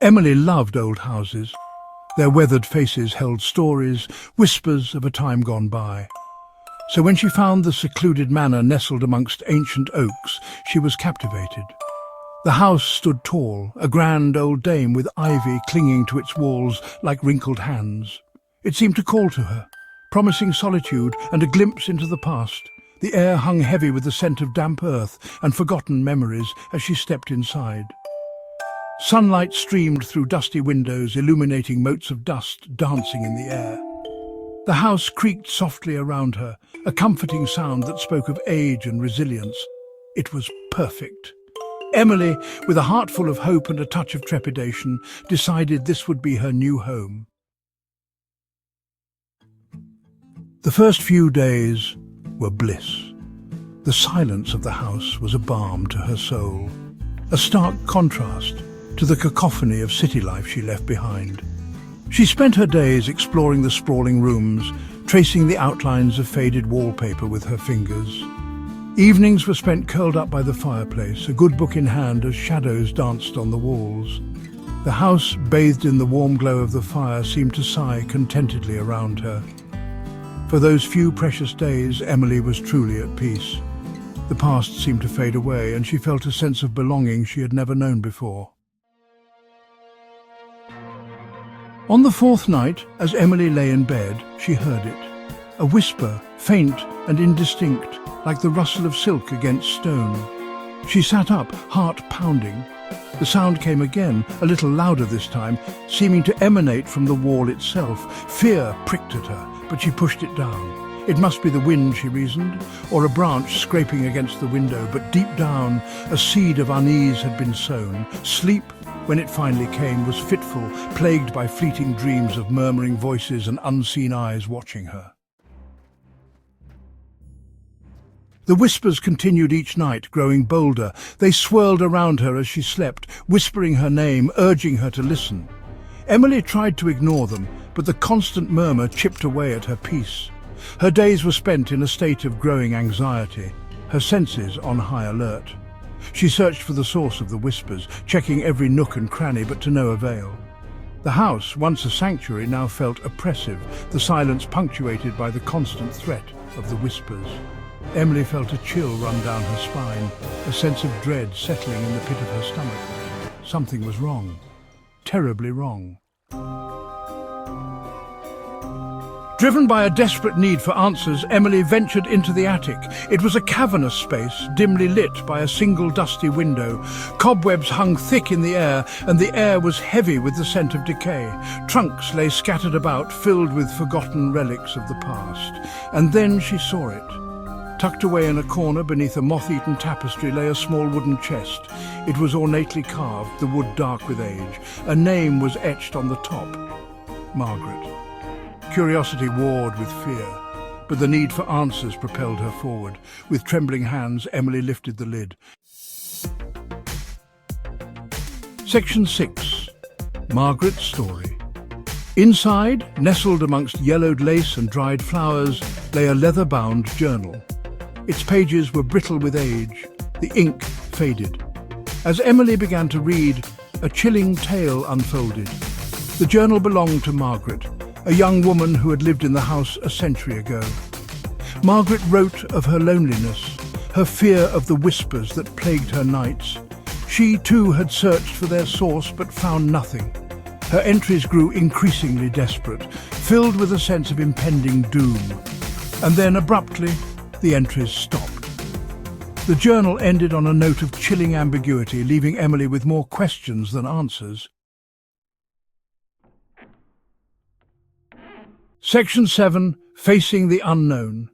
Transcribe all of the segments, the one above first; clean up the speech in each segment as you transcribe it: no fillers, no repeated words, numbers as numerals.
Emily loved old houses. Their weathered faces held stories, whispers of a time gone by. So when she found the secluded manor nestled amongst ancient oaks, she was captivated. The house stood tall, a grand old dame with ivy clinging to its walls like wrinkled hands. It seemed to call to her, promising solitude and a glimpse into the past. The air hung heavy with the scent of damp earth and forgotten memories as she stepped inside. Sunlight streamed through dusty windows, illuminating motes of dust dancing in the air. The house creaked softly around her, a comforting sound that spoke of age and resilience. It was perfect. Emily, with a heart full of hope and a touch of trepidation, decided this would be her new home. The first few days were bliss. The silence of the house was a balm to her soul, a stark contrast to the cacophony of city life she left behind. She spent her days exploring the sprawling rooms, tracing the outlines of faded wallpaper with her fingers. Evenings were spent curled up by the fireplace, a good book in hand as shadows danced on the walls. The house, bathed in the warm glow of the fire, seemed to sigh contentedly around her. For those few precious days, Emily was truly at peace. The past seemed to fade away, and she felt a sense of belonging she had never known before. On the fourth night, as Emily lay in bed, she heard it. A whisper, faint and indistinct, like the rustle of silk against stone. She sat up, heart pounding. The sound came again, a little louder this time, seeming to emanate from the wall itself. Fear pricked at her, but she pushed it down. It must be the wind, she reasoned, or a branch scraping against the window, but deep down, a seed of unease had been sown. Sleep, when it finally came, was fitful, plagued by fleeting dreams of murmuring voices and unseen eyes watching her. The whispers continued each night, growing bolder. They swirled around her as she slept, whispering her name, urging her to listen. Emily tried to ignore them, but the constant murmur chipped away at her peace. Her days were spent in a state of growing anxiety, her senses on high alert. She searched for the source of the whispers, checking every nook and cranny, but to no avail. The house, once a sanctuary, now felt oppressive, the silence punctuated by the constant threat of the whispers. Emily felt a chill run down her spine, a sense of dread settling in the pit of her stomach. Something was wrong, terribly wrong. Driven by a desperate need for answers, Emily ventured into the attic. It was a cavernous space, dimly lit by a single dusty window. Cobwebs hung thick in the air, and the air was heavy with the scent of decay. Trunks lay scattered about, filled with forgotten relics of the past. And then she saw it. Tucked away in a corner beneath a moth-eaten tapestry lay a small wooden chest. It was ornately carved, the wood dark with age. A name was etched on the top: Margaret. Curiosity warred with fear, but the need for answers propelled her forward. With trembling hands, Emily lifted the lid. Section 6. Margaret's story. Inside, nestled amongst yellowed lace and dried flowers, lay a leather-bound journal. Its pages were brittle with age, the ink faded. As Emily began to read, a chilling tale unfolded. The journal belonged to Margaret, a young woman who had lived in the house a century ago. Margaret wrote of her loneliness, her fear of the whispers that plagued her nights. She too had searched for their source but found nothing. Her entries grew increasingly desperate, filled with a sense of impending doom. And then abruptly, the entries stopped. The journal ended on a note of chilling ambiguity, leaving Emily with more questions than answers. Section 7. Facing the Unknown.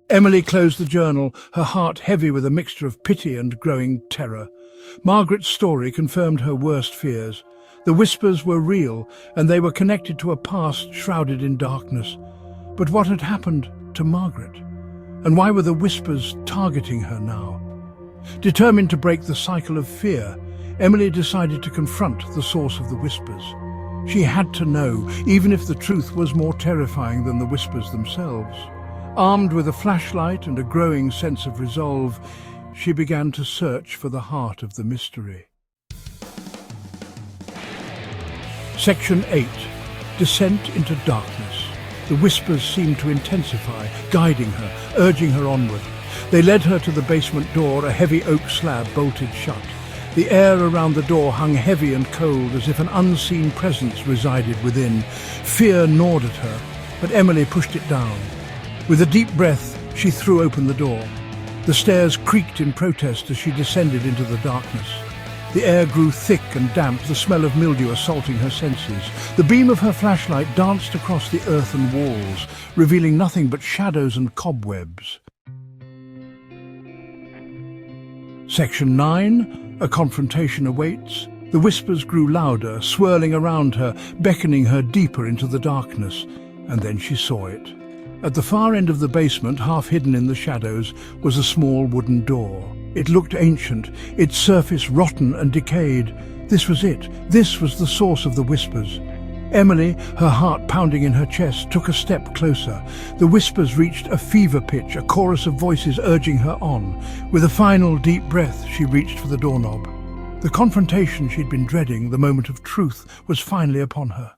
Emily closed the journal, her heart heavy with a mixture of pity and growing terror. Margaret's story confirmed her worst fears. The whispers were real, and they were connected to a past shrouded in darkness. But what had happened to Margaret? And why were the whispers targeting her now? Determined to break the cycle of fear, Emily decided to confront the source of the whispers. She had to know, even if the truth was more terrifying than the whispers themselves. Armed with a flashlight and a growing sense of resolve, she began to search for the heart of the mystery. Section 8. Descent into darkness. The whispers seemed to intensify, guiding her, urging her onward. They led her to the basement door, a heavy oak slab bolted shut. The air around the door hung heavy and cold, as if an unseen presence resided within. Fear gnawed at her, but Emily pushed it down. With a deep breath, she threw open the door. The stairs creaked in protest as she descended into the darkness. The air grew thick and damp, the smell of mildew assaulting her senses. The beam of her flashlight danced across the earthen walls, revealing nothing but shadows and cobwebs. Section 9. A confrontation awaits. The whispers grew louder, swirling around her, beckoning her deeper into the darkness. And then she saw it. At the far end of the basement, half hidden in the shadows, was a small wooden door. It looked ancient, its surface rotten and decayed. This was it. This was the source of the whispers. Emily, her heart pounding in her chest, took a step closer. The whispers reached a fever pitch, a chorus of voices urging her on. With a final deep breath, she reached for the doorknob. The confrontation she'd been dreading, the moment of truth, was finally upon her.